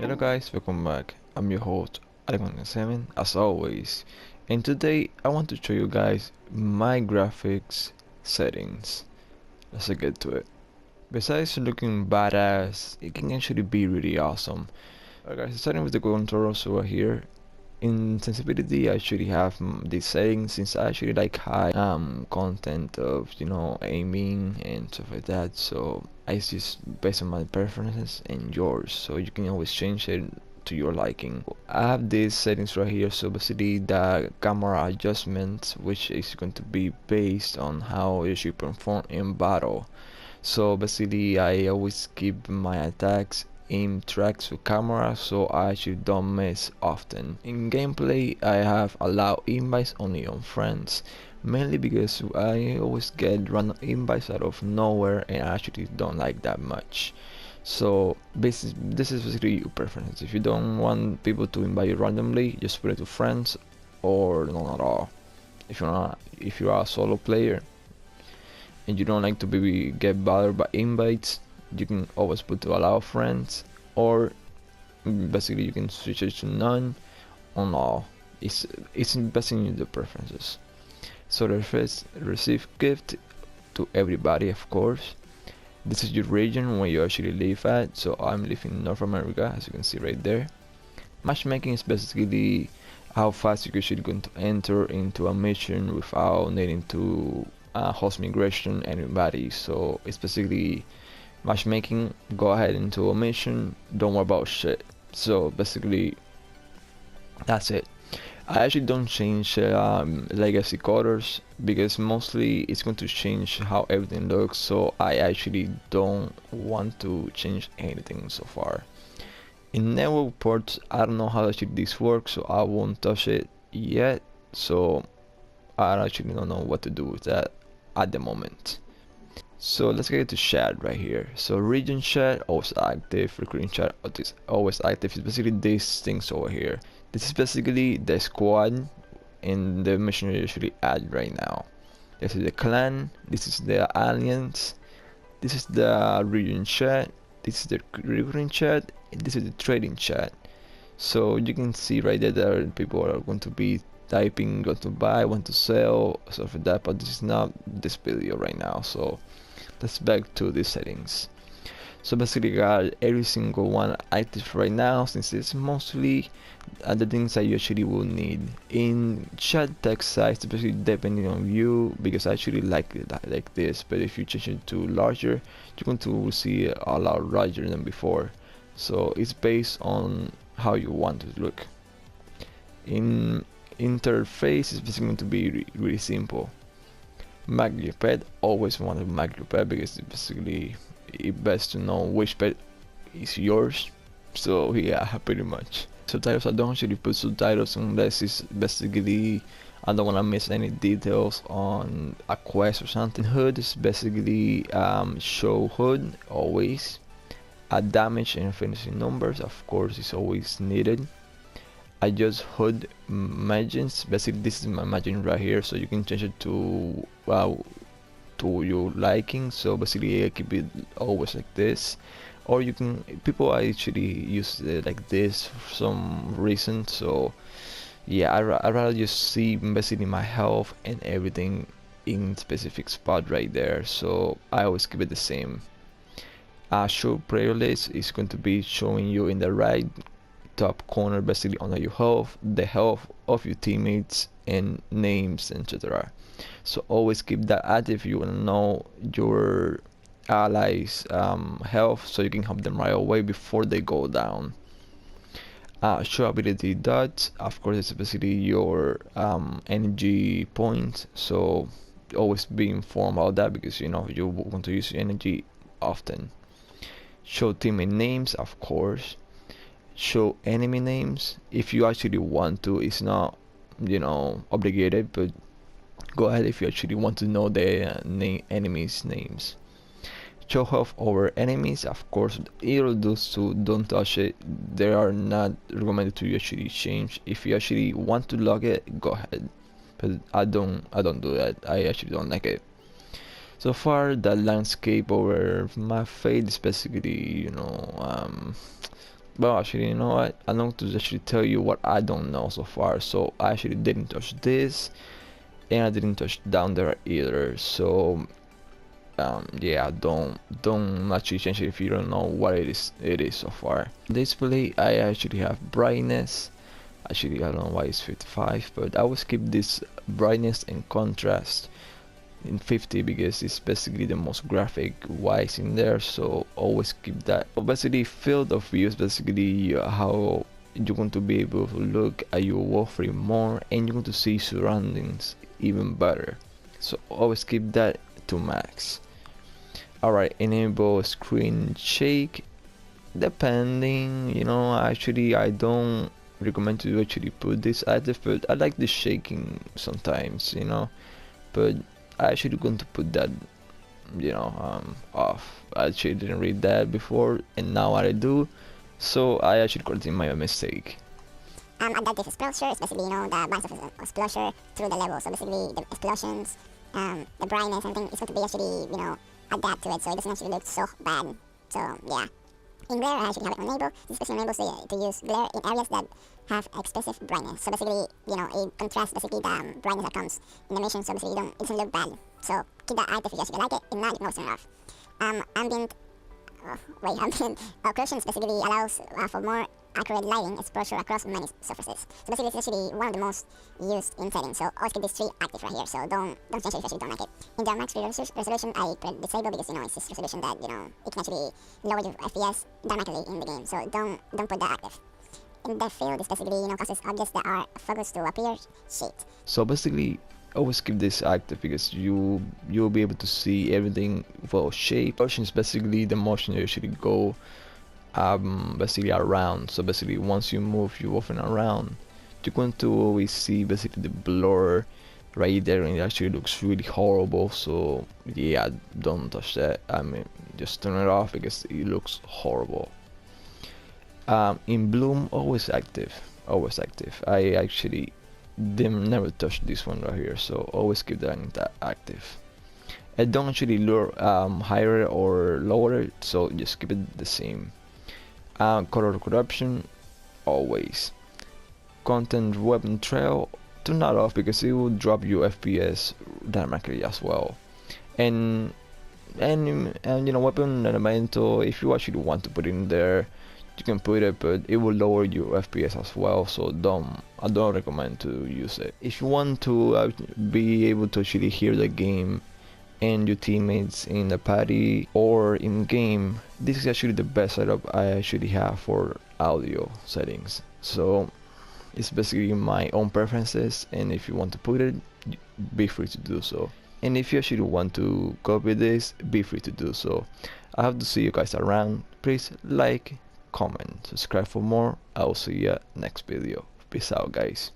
Hello guys, welcome back. I'm your host, Alex7, as always. And today I want to show you guys my graphics settings. Let's get to it. Besides looking badass, it can actually be really awesome. Alright guys, starting with the controls over here. In sensibility, I actually have these settings since I actually like high content of aiming and stuff like that. So I just based on my preferences and yours, so you can always change it to your liking. I have these settings right here. So basically, the camera adjustments, which is going to be based on how you should perform in battle. So basically, I always keep my attacks aim tracks to camera, so I actually don't miss often. In gameplay, I have allowed invites only on friends, mainly because I always get random invites out of nowhere and I actually don't like that much. So this is basically your preference. If you don't want people to invite you randomly, just put it to friends or not at all. If you are a solo player and you don't like to get bothered by invites, you can always put to allow friends, or basically you can switch it to none on all. It's basically the preferences. So the first, receive gift to everybody, of course. This is your region where you actually live at. So I'm living in North America, as you can see right there. Matchmaking is basically how fast you're actually going to enter into a mission without needing to host migration anybody. So it's basically matchmaking. Go ahead into a mission, don't worry about shit. So basically that's it. I actually don't change legacy colors because mostly it's going to change how everything looks, so I actually don't want to change anything so far. In network ports, I don't know how actually this works, so I won't touch it yet. So I actually don't know what to do with that at the moment. So let's get to chat right here. So region chat always active, recruiting chat always active. It's basically these things over here. This is basically the squad in the mission you usually add right now. This is the clan, this is the alliance, this is the region chat, this is the recruiting chat, and this is the trading chat. So you can see right there that people are going to be typing, want to buy, want to sell, stuff like that, but this is not this video right now. So let's back to the settings. So basically got every single one active right now, since it's mostly the things that you actually will need. In chat text size, especially depending on you, because I actually like it like this, but if you change it to larger, you're going to see a lot larger than before. So it's based on how you want it to look. In interface, it's basically going to be really simple. Mark your pet, always want to mark your pet because it's basically best to know which pet is yours. So yeah, pretty much. Subtitles, I don't actually put subtitles unless it's basically I don't want to miss any details on a quest or something. HUD is basically show HUD always. Damage and finishing numbers, of course, is always needed. I just HUD margins. Basically this is my margin right here, so you can change it to your liking. So basically I keep it always like this, or you can, people actually use it like this for some reason. So yeah, I rather just see basically my health and everything in specific spot right there, so I always keep it the same. Show playlist is going to be showing you in the right top corner, basically under your health, the health of your teammates, and names, etc. So always keep that active if you want to know your allies' health, so you can help them right away before they go down. Show ability dots, of course, it's basically your energy points, so always be informed about that because you want to use your energy often. Show teammate names, of course. Show enemy names if you actually want to. It's not obligated, but go ahead if you actually want to know the enemies names. Show health over enemies, of course. Either of those two, don't touch it. They are not recommended to actually change. If you actually want to log it, go ahead, but I don't do that. I actually don't like it. So far, the landscape over my fate is basically Well, actually, you know what? I'm going to actually tell you what I don't know so far. So I actually didn't touch this, and I didn't touch down there either. So yeah, don't actually change it if you don't know what it is so far. Display, I actually have brightness. Actually, I don't know why it's 55, but I will skip this brightness and contrast in 50 because it's basically the most graphic wise in there, so always keep that. But basically, field of view is basically how you're going to be able to look at your Warframe more, and you're going to see surroundings even better, so always keep that to max. Alright, enable screen shake. Depending, you know, actually I don't recommend to actually put this active, but I like the shaking sometimes, you know, but I actually going to put that, you know, off. I actually didn't read that before, and now I do, so I actually corrected my mistake. Adaptive exposure is basically, you know, the balance of exposure through the level. So basically the explosions, the brightness, everything is going to be actually, you know, adapt to it, so it doesn't actually look so bad. So yeah. In glare, I actually have it enabled. This basically enables to use glare in areas that have excessive brightness. So basically, you know, it contrasts basically the brightness that comes in the mission, so basically it doesn't look bad. So keep that active if you actually like it. If not, you can always turn it off. Ambient occlusions basically allows for more accurate lighting exposure across many surfaces. So basically it's actually one of the most used in settings. So always keep these three active right here. So don't change it if you actually don't like it. In the max resolution, I put disable because, you know, it's this resolution that, you know, it can actually lower your FPS dramatically in the game. So don't put that active. In the field is basically, you know, causes objects that are focused to appear shaped. So basically, always keep this active because you'll be able to see everything well shape. Motion is basically the motion you actually go basically around. So basically, once you move your Warframe around, you're going to always see basically the blur right there, and it actually looks really horrible. So yeah, don't touch that. I mean, just turn it off because it looks horrible. In bloom, always active, always active. I actually never touch this one right here, so always keep that active. And don't actually lure higher or lower, so just keep it the same. Color corruption, always. Content weapon trail, turn that off because it will drop your FPS dramatically as well. And you know, weapon elemental, if you actually want to put it in there, you can put it, but it will lower your FPS as well, so I don't recommend to use it. If you want to be able to actually hear the game and your teammates in the party or in game, this is actually the best setup I actually have for audio settings. So it's basically my own preferences, and if you want to put it, be free to do so. And if you actually want to copy this, be free to do so. I hope to see you guys around. Please like, comment, subscribe for more. I will see you next video. Peace out, guys.